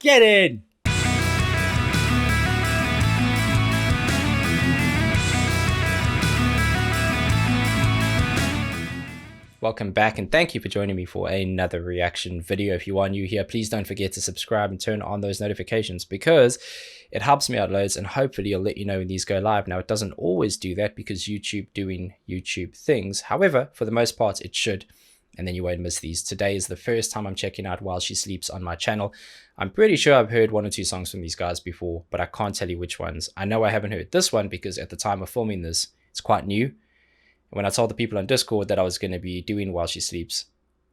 Get in! Welcome back and thank you for joining me for another reaction video. If you are new here, please don't forget to subscribe and turn on those notifications because it helps me out loads and hopefully it'll let you know when these go live. Now, it doesn't always do that because YouTube doing YouTube things. However, for the most part, it should. And then you won't miss these. Today is the first time I'm checking out While She Sleeps on my channel. I'm pretty sure I've heard 1 or 2 songs from these guys before, but I can't tell you which ones. I know I haven't heard this one because at the time of filming this, it's quite new. When I told the people on Discord that I was going to be doing While She Sleeps,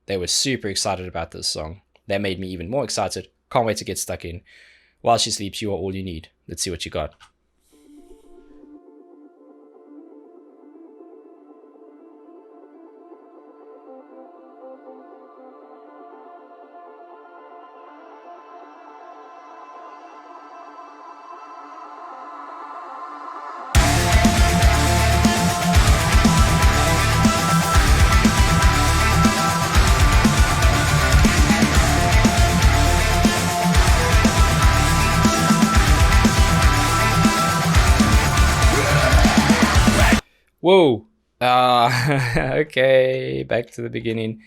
they were super excited about this song. That made me even more excited. Can't wait to get stuck in. While She Sleeps, you are all you need. Let's see what you got. Whoa. Okay, back to the beginning.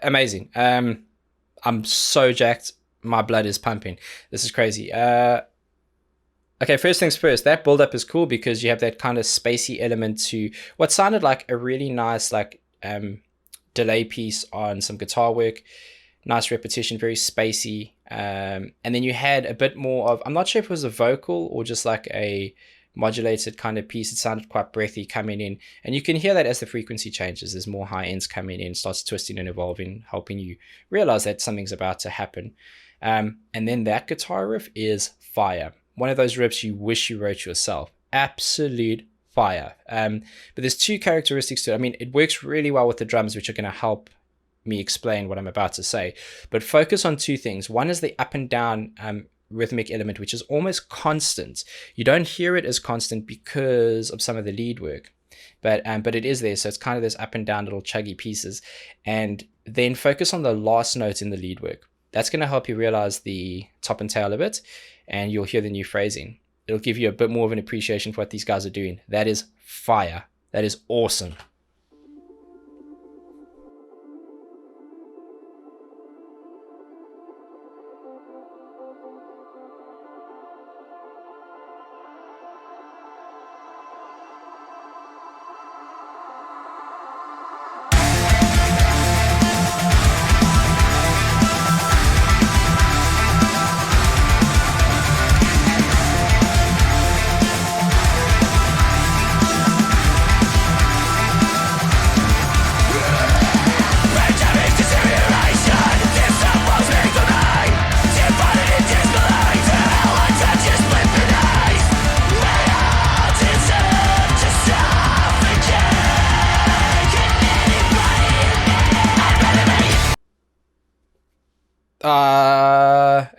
Amazing. I'm so jacked. My blood is pumping. This is crazy. Okay, first things first, that build-up is cool because you have that kind of spacey element to what sounded like a really nice delay piece on some guitar work. Nice repetition, very spacey. And then you had a bit more of, I'm not sure if it was a vocal or just like a modulated kind of piece. It sounded quite breathy coming in, and you can hear that as the frequency changes. There's more high ends coming in, starts twisting and evolving, helping you realize that something's about to happen. And then that guitar riff is fire. One of those riffs you wish you wrote yourself. Absolute fire. But there's 2 characteristics to it. I mean, it works really well with the drums, which are going to help me explain what I'm about to say, but focus on 2 things. One is the up and down rhythmic element, which is almost constant. You don't hear it as constant because of some of the lead work, but it is there. So it's kind of those up and down little chuggy pieces. And then focus on the last note in the lead work. That's going to help you realize the top and tail of it, and you'll hear the new phrasing. It'll give you a bit more of an appreciation for what these guys are doing. That is fire. That is awesome.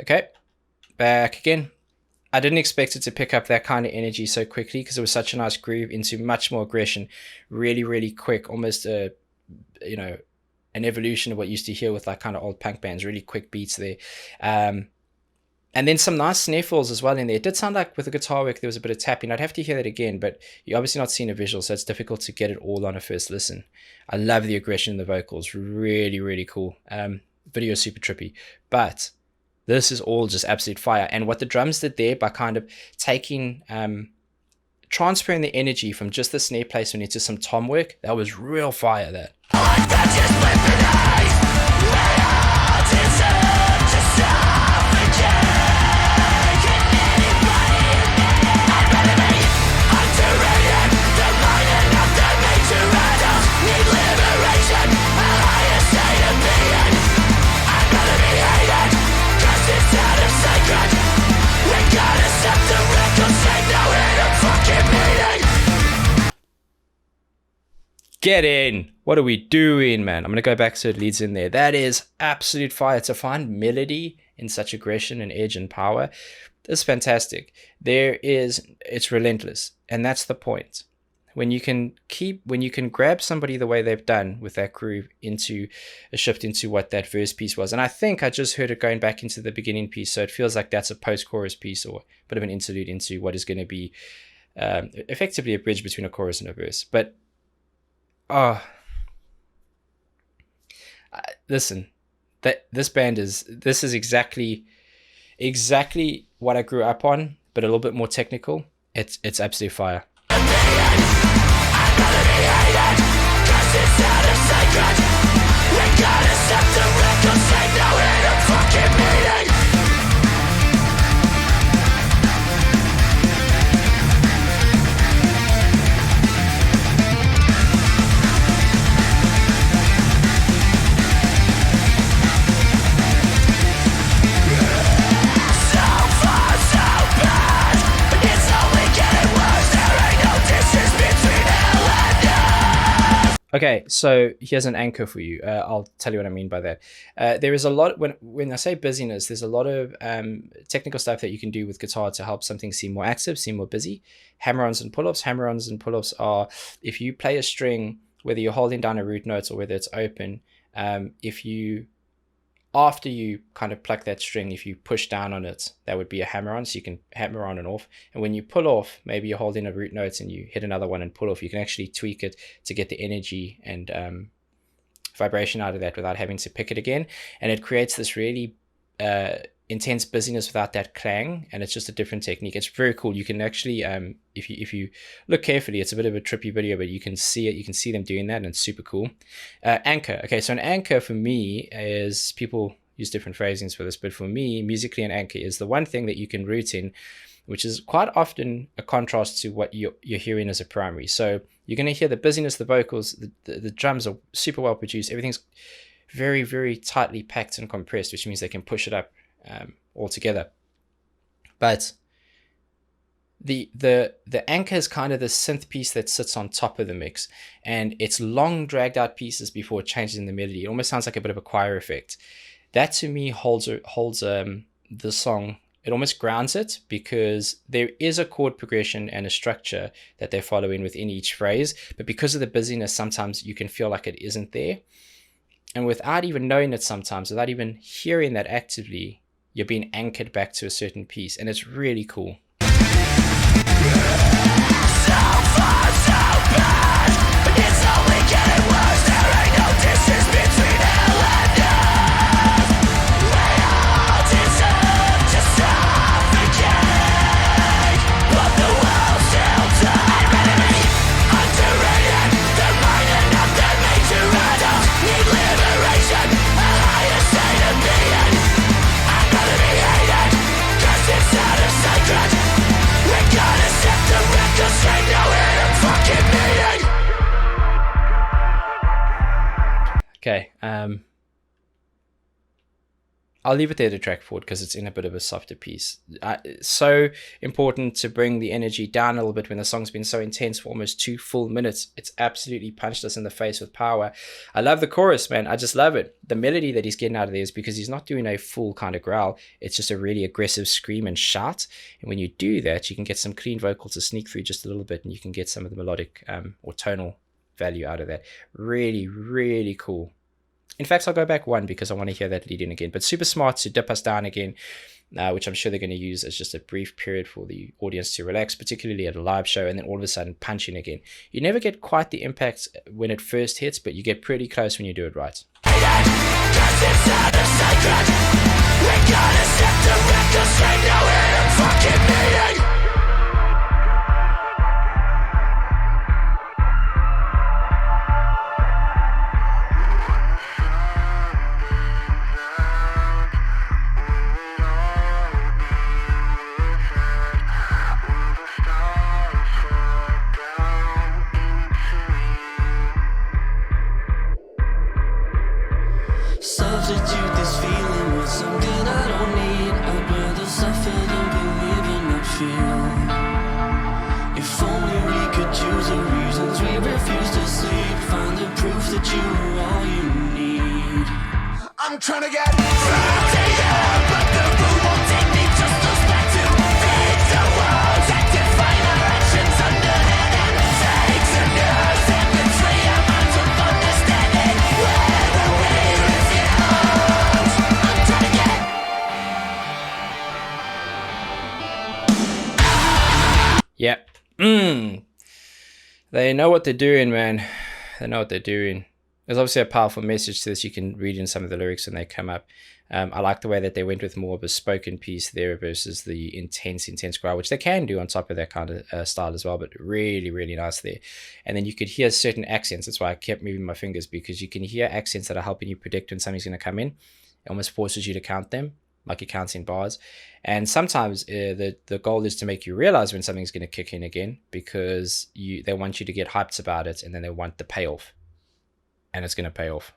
Okay, back again. I didn't expect it to pick up that kind of energy so quickly because it was such a nice groove into much more aggression, really quick, almost an evolution of what you used to hear with like kind of old punk bands, really quick beats there. And then some nice snare fills as well in there. It did sound like with the guitar work there was a bit of tapping. I'd have to hear that again, but you're obviously not seeing a visual, so it's difficult to get it all on a first listen. I love the aggression in the vocals, really cool. Video is super trippy, but this is all just absolute fire. And what the drums did there by kind of taking transferring the energy from just the snare placement into some tom work, that was real fire. That get in. What are we doing, man? I'm going to go back so it leads in there. That is absolute fire. To find melody in such aggression and edge and power is fantastic. It's relentless. And that's the point. when you can grab somebody the way they've done with that groove into a shift into what that verse piece was. And I think I just heard it going back into the beginning piece, so it feels like that's a post-chorus piece or a bit of an interlude into what is going to be effectively a bridge between a chorus and a verse. But listen, this is exactly what I grew up on, but a little bit more technical. It's absolute fire. Okay, so here's an anchor for you. I'll tell you what I mean by that. There is a lot, when I say busyness, there's a lot of technical stuff that you can do with guitar to help something seem more active, seem more busy. Hammer-ons and pull-offs. Hammer-ons and pull-offs are, if you play a string, whether you're holding down a root note or whether it's open, after you kind of pluck that string, if you push down on it, that would be a hammer-on, so you can hammer on and off. And when you pull off, maybe you're holding a root note and you hit another one and pull off, you can actually tweak it to get the energy and vibration out of that without having to pick it again. And it creates this really intense busyness without that clang, and it's just a different technique. It's very cool. You can actually, if you look carefully, it's a bit of a trippy video, but you can see it. You can see them doing that, and it's super cool. Anchor. Okay, so an anchor for me is, people use different phrasings for this, but for me, musically, an anchor is the one thing that you can root in, which is quite often a contrast to what you're hearing as a primary. So you're going to hear the busyness, the vocals, the drums are super well produced. Everything's very, very tightly packed and compressed, which means they can push it up all together. But the anchor is kind of the synth piece that sits on top of the mix, and it's long dragged out pieces before it changes in the melody. It almost sounds like a bit of a choir effect. That to me holds the song. It almost grounds it, because there is a chord progression and a structure that they're following within each phrase, but because of the busyness, sometimes you can feel like it isn't there. And without even knowing it, sometimes without even hearing that actively, you're being anchored back to a certain piece, and it's really cool. Okay, I'll leave it there to track forward because it's in a bit of a softer piece. It's so important to bring the energy down a little bit when the song's been so intense for almost 2 full minutes. It's absolutely punched us in the face with power. I love the chorus, man. I just love it. The melody that he's getting out of there is because he's not doing a full kind of growl. It's just a really aggressive scream and shout. And when you do that, you can get some clean vocals to sneak through just a little bit, and you can get some of the melodic or tonal value out of that. Really, really cool. In fact, I'll go back one because I want to hear that lead in again. But super smart to dip us down again, which I'm sure they're going to use as just a brief period for the audience to relax, particularly at a live show, and then all of a sudden punch in again. You never get quite the impact when it first hits, but you get pretty close when you do it right. Substitute this feeling with something I don't need. I'd rather suffer than believe in that feel. If only we could choose the reasons we refuse to sleep. Find the proof that you are all you need. I'm trying to get through to you, but the room won't take me. Just us back to feed the walls and define our actions under hidden takes. Yeah. Mm. They know what they're doing, man. They know what they're doing. There's obviously a powerful message to this. You can read in some of the lyrics when they come up. I like the way that they went with more of a spoken piece there versus the intense growl, which they can do on top of that kind of style as well, but really, really nice there. And then you could hear certain accents. That's why I kept moving my fingers, because you can hear accents that are helping you predict when something's going to come in. It almost forces you to count them, like you're counting bars. And sometimes the goal is to make you realize when something's going to kick in again, because they want you to get hyped about it, and then they want the payoff. And it's going to pay off.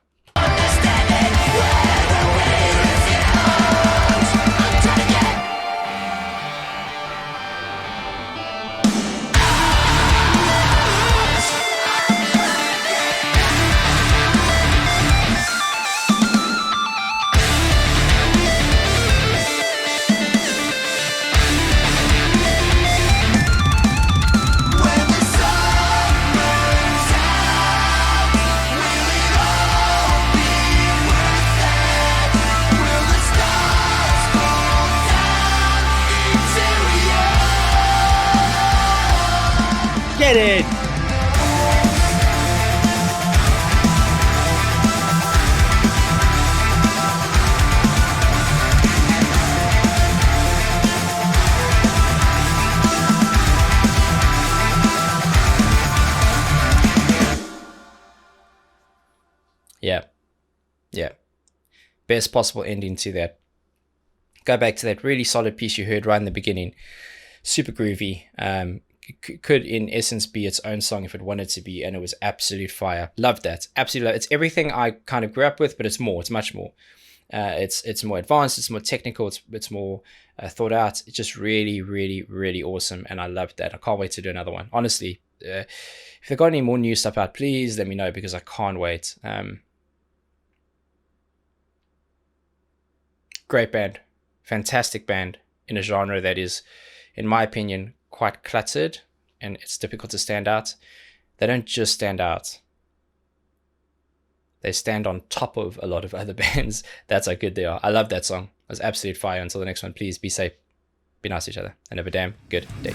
Get it! Yeah. Yeah. Best possible ending to that. Go back to that really solid piece you heard right in the beginning. Super groovy. Could in essence be its own song if it wanted to be, and it was absolute fire. Loved that. Absolutely love it. It's everything I kind of grew up with, but it's more. It's much more. It's more advanced. It's more technical. It's more thought out. It's just really, really, really awesome, and I loved that. I can't wait to do another one. Honestly, if they've got any more new stuff out, please let me know, because I can't wait. Great band. Fantastic band in a genre that is, in my opinion, quite cluttered, and it's difficult to stand out. They don't just stand out. They stand on top of a lot of other bands. That's how good they are. I love that song. It was absolute fire. Until the next one, please be safe, be nice to each other, and have a damn good day.